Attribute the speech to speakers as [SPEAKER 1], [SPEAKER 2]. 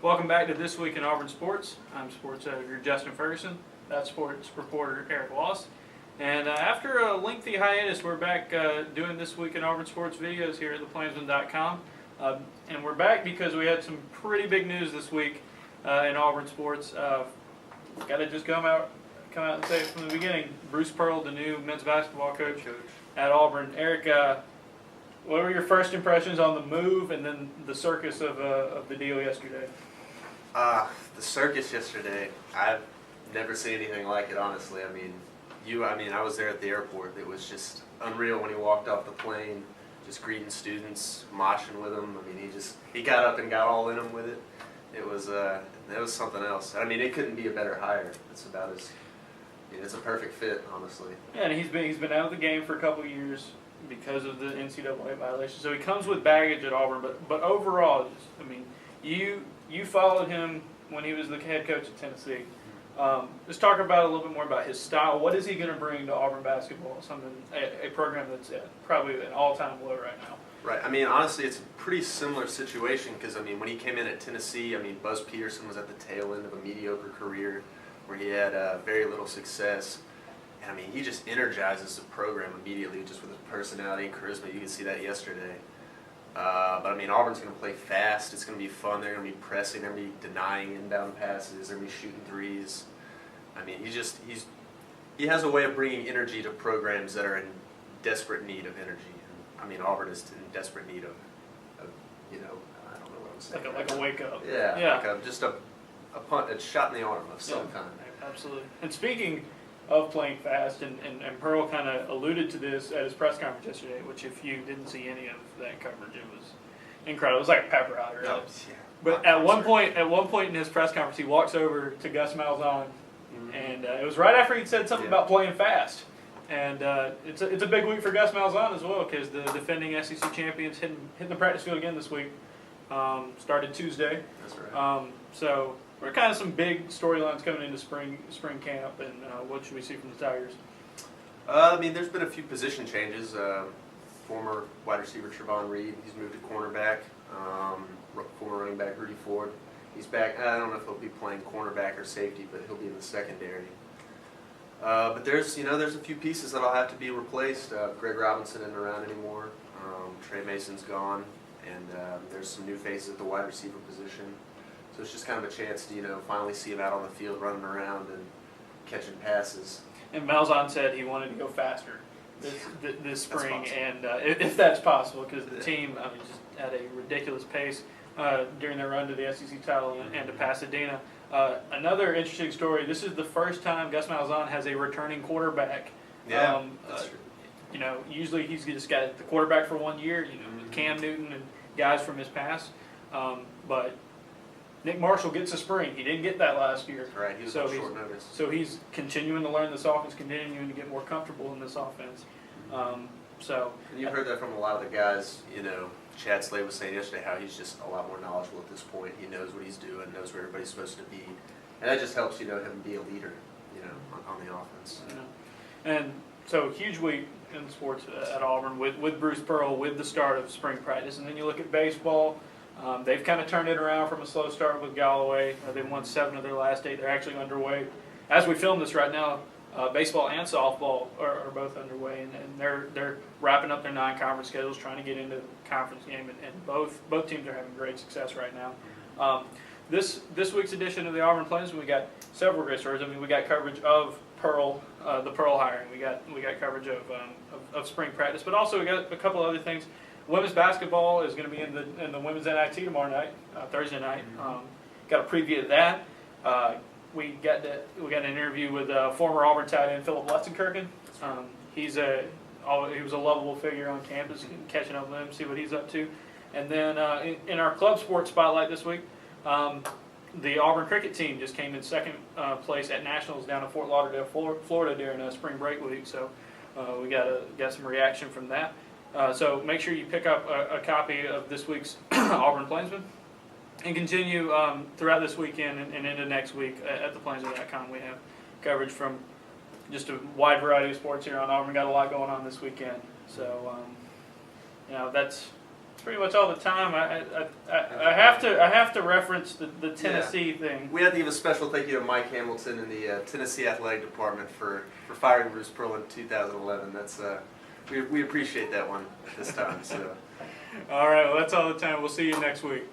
[SPEAKER 1] Welcome back to This Week in Auburn Sports. I'm sports editor Justin Ferguson. That's sports reporter Eric Wallace. And after a lengthy hiatus, we're back doing This Week in Auburn Sports videos here at ThePlainsman.com. And we're back because we had some pretty big news this week in Auburn sports. Got to just come out and say it from the beginning. Bruce Pearl, the new men's basketball coach at Auburn. Eric, what were your first impressions on the move and then the circus of the deal yesterday?
[SPEAKER 2] The circus yesterday, I've never seen anything like it, honestly. I was there at the airport. It was just unreal when he walked off the plane, just greeting students, moshing with them. He got up and got all in them with it. It was something else. It couldn't be a better hire. It's a perfect fit, honestly.
[SPEAKER 1] Yeah, and he's been out of the game for a couple of years because of the NCAA violation. So he comes with baggage at Auburn, but overall, you followed him when he was the head coach at Tennessee. Let's talk about a little bit more about his style. What is he going to bring to Auburn basketball? A program that's at probably an all-time low right now.
[SPEAKER 2] Right. Honestly, it's a pretty similar situation because, when he came in at Tennessee, Buzz Peterson was at the tail end of a mediocre career where he had very little success. And, he just energizes the program immediately just with his personality and charisma. You can see that yesterday. But Auburn's going to play fast. It's going to be fun. They're going to be pressing. They're going to be denying inbound passes. They're going to be shooting threes. He has a way of bringing energy to programs that are in desperate need of energy. And, Auburn is in desperate need of I don't know what I'm saying.
[SPEAKER 1] Like a wake up.
[SPEAKER 2] Yeah. Like just a shot in the arm of some kind.
[SPEAKER 1] Absolutely. And speaking of playing fast, and Pearl kind of alluded to this at his press conference yesterday, which if you didn't see any of that coverage, it was incredible. It was like a pepper out, right?
[SPEAKER 2] Oh, yeah.
[SPEAKER 1] But at one point in his press conference, he walks over to Gus Malzahn, and it was right after he'd said something about playing fast. And it's a big week for Gus Malzahn as well because the defending SEC champions hitting the practice field again this week. Started Tuesday.
[SPEAKER 2] That's right.
[SPEAKER 1] So we're kind of some big storylines coming into spring camp, and what should we see from the Tigers?
[SPEAKER 2] There's been a few position changes. Former wide receiver Trevon Reed, he's moved to cornerback. Former running back Rudy Ford, he's back. I don't know if he'll be playing cornerback or safety, but he'll be in the secondary. But there's a few pieces that'll have to be replaced. Greg Robinson isn't around anymore. Trey Mason's gone, and there's some new faces at the wide receiver position. So it's just kind of a chance to finally see him out on the field running around and catching passes.
[SPEAKER 1] And Malzahn said he wanted to go faster this spring, and if that's possible, because the team just at a ridiculous pace during their run to the SEC title and to Pasadena. Another interesting story. This is the first time Gus Malzahn has a returning quarterback.
[SPEAKER 2] Yeah, that's true.
[SPEAKER 1] Usually he's just got the quarterback for 1 year. With Cam Newton and guys from his past, but Nick Marshall gets a spring. He didn't get that last year.
[SPEAKER 2] Right, he was on short notice.
[SPEAKER 1] So he's continuing to learn this offense, continuing to get more comfortable in this offense.
[SPEAKER 2] And you've heard that from a lot of the guys. Chad Slade was saying yesterday how he's just a lot more knowledgeable at this point. He knows what he's doing, knows where everybody's supposed to be, and that just helps him be a leader, on the offense.
[SPEAKER 1] And so huge week in sports at Auburn with Bruce Pearl, with the start of spring practice, and then you look at baseball. They've kind of turned it around from a slow start with Galloway. They've won 7 of their last 8. They're actually underway. As we film this right now, baseball and softball are both underway, and they're wrapping up their non-conference schedules, trying to get into the conference game, and both teams are having great success right now. This week's edition of the Auburn Plainsman, we got several great stories. We got coverage of Pearl, the Pearl hiring. We got coverage of spring practice, but also we got a couple other things. Women's basketball is going to be in the women's NIT tomorrow night, Thursday night. Got a preview of that. We got an interview with former Auburn tight end Philip Lutzenkirchen. He was a lovable figure on campus, catching up with him, see what he's up to. And then in our club sports spotlight this week, the Auburn cricket team just came in second place at nationals down in Fort Lauderdale, Florida during spring break week. So we got some reaction from that. So make sure you pick up a copy of this week's Auburn Plainsman and continue throughout this weekend and into next week at ThePlainsman.com. We have coverage from just a wide variety of sports here on Auburn. Got a lot going on this weekend. So, that's pretty much all the time. I have to reference the Tennessee thing.
[SPEAKER 2] We have to give a special thank you to Mike Hamilton and the Tennessee Athletic Department for firing Bruce Pearl in 2011. That's we appreciate that one this time. So.
[SPEAKER 1] All right, well, that's all the time. We'll see you next week.